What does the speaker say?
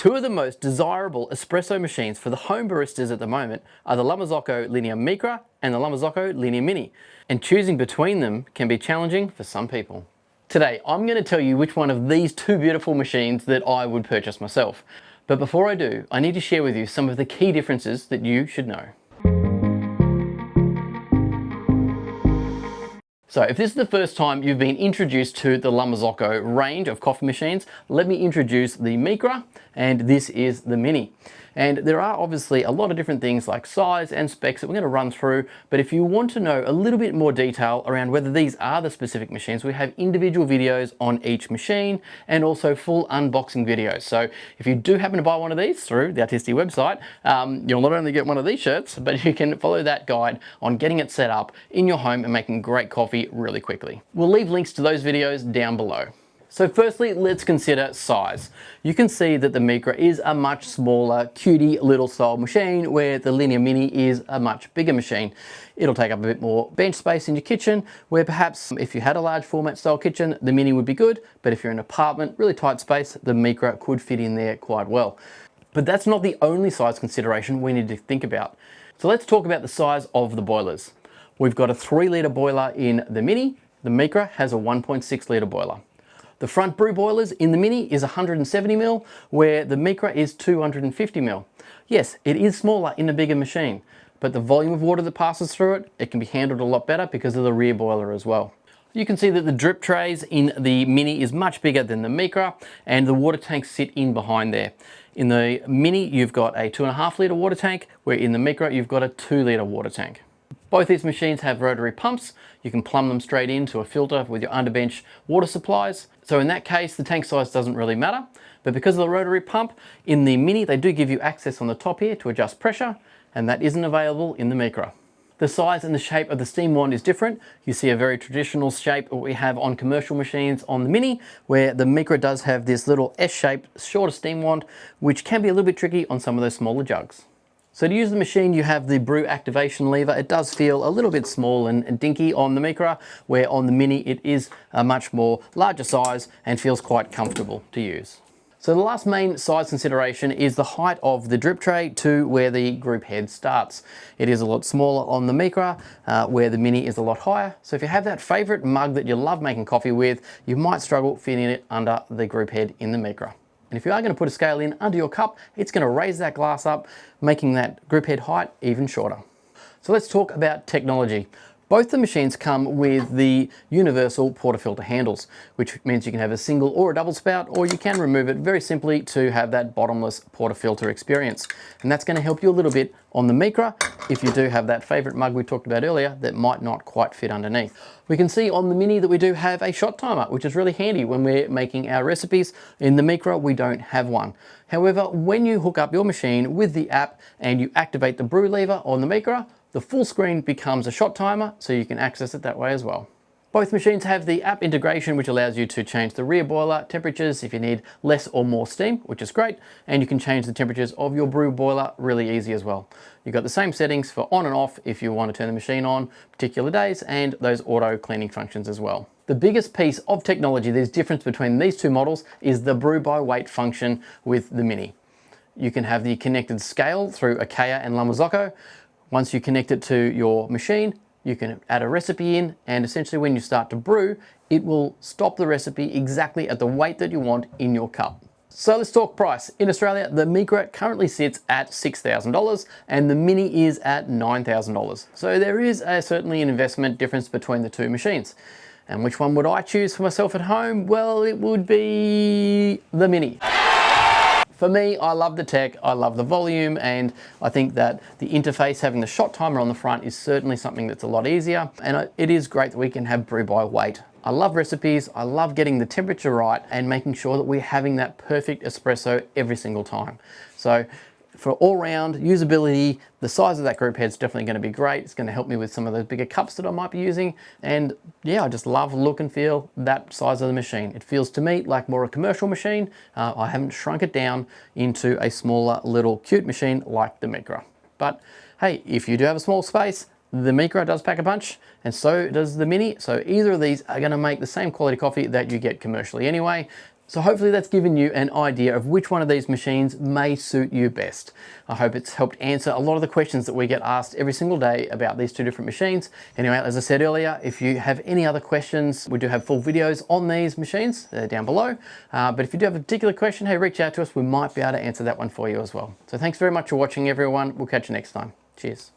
Two of the most desirable espresso machines for the home baristas at the moment are the Marzocco Linea Micra and the Marzocco Linea Mini, and choosing between them can be challenging for some people. Today, I'm going to tell you which one of these two beautiful machines that I would purchase myself. But before I do, I need to share with you some of the key differences that you should know. So if this is the first time you've been introduced to the Marzocco range of coffee machines, let me introduce the Micra, and this is the Mini. And there are obviously a lot of different things like size and specs that we're going to run through, but if you want to know a little bit more detail around whether these are the specific machines, we have individual videos on each machine and also full unboxing videos. So if you do happen to buy one of these through the Artisti website, you'll not only get one of these shirts, but you can follow that guide on getting it set up in your home and making great coffee really quickly. We'll leave links to those videos down below. So firstly, let's consider size. You can see that the Micra is a much smaller, cutie little style machine, where the Linea Mini is a much bigger machine. It'll take up a bit more bench space in your kitchen, where perhaps if you had a large format style kitchen, the Mini would be good, but if you're in an apartment, really tight space, the Micra could fit in there quite well. But that's not the only size consideration we need to think about. So let's talk about the size of the boilers. We've got a 3-litre boiler in the Mini. The Micra has a 1.6-litre boiler. The front brew boilers in the Mini is 170mm, where the Micra is 250mm. Yes, it is smaller in a bigger machine, but the volume of water that passes through it can be handled a lot better because of the rear boiler as well. You can see that the drip trays in the Mini is much bigger than the Micra, and the water tanks sit in behind there. In the Mini, you've got a 2.5-litre water tank, where in the Micra, you've got a 2-litre water tank. Both these machines have rotary pumps. You can plumb them straight into a filter with your underbench water supplies. So in that case, the tank size doesn't really matter. But because of the rotary pump, in the Mini, they do give you access on the top here to adjust pressure, and that isn't available in the Micra. The size and the shape of the steam wand is different. You see a very traditional shape what we have on commercial machines on the Mini, where the Micra does have this little S-shaped, shorter steam wand, which can be a little bit tricky on some of those smaller jugs. So to use the machine, you have the brew activation lever. It does feel a little bit small and dinky on the Micra, where on the Mini it is a much more larger size and feels quite comfortable to use. So the last main size consideration is the height of the drip tray to where the group head starts. It is a lot smaller on the Micra, where the Mini is a lot higher. So if you have that favorite mug that you love making coffee with, you might struggle fitting it under the group head in the Micra. And if you are going to put a scale in under your cup, it's going to raise that glass up, making that group head height even shorter. So let's talk about technology. Both the machines come with the universal portafilter handles, which means you can have a single or a double spout, or you can remove it very simply to have that bottomless portafilter experience. And that's going to help you a little bit on the Micra if you do have that favorite mug we talked about earlier that might not quite fit underneath. We can see on the Mini that we do have a shot timer, which is really handy when we're making our recipes. In the Micra, we don't have one. However, when you hook up your machine with the app and you activate the brew lever on the Micra, the full screen becomes a shot timer, so you can access it that way as well. Both machines have the app integration, which allows you to change the rear boiler temperatures if you need less or more steam, which is great, and you can change the temperatures of your brew boiler really easy as well. You've got the same settings for on and off if you want to turn the machine on particular days, and those auto cleaning functions as well. The biggest piece of technology that is different between these two models is the Brew-by-Weight function with the Mini. You can have the connected scale through Akaya and Marzocco. Once you connect it to your machine, you can add a recipe in, and essentially when you start to brew, it will stop the recipe exactly at the weight that you want in your cup. So let's talk price. In Australia, the Micra currently sits at $6,000 and the Mini is at $9,000. So there is certainly an investment difference between the two machines. And which one would I choose for myself at home? Well, it would be the Mini. For me, I love the tech, I love the volume, and I think that the interface, having the shot timer on the front, is certainly something that's a lot easier. And it is great that we can have brew by weight. I love recipes, I love getting the temperature right and making sure that we're having that perfect espresso every single time. So for all round usability, the size of that group head is definitely going to be great. It's going to help me with some of those bigger cups that I might be using. And yeah, I just love look and feel that size of the machine. It feels to me like more a commercial machine. I haven't shrunk it down into a smaller little cute machine like the Micra. But hey, if you do have a small space, the Micra does pack a punch, and so does the Mini. So either of these are going to make the same quality coffee that you get commercially anyway. So hopefully that's given you an idea of which one of these machines may suit you best. I hope it's helped answer a lot of the questions that we get asked every single day about these two different machines. Anyway, as I said earlier, if you have any other questions, we do have full videos on these machines. They're down below. But if you do have a particular question, hey, reach out to us. We might be able to answer that one for you as well. So thanks very much for watching, everyone. We'll catch you next time. Cheers.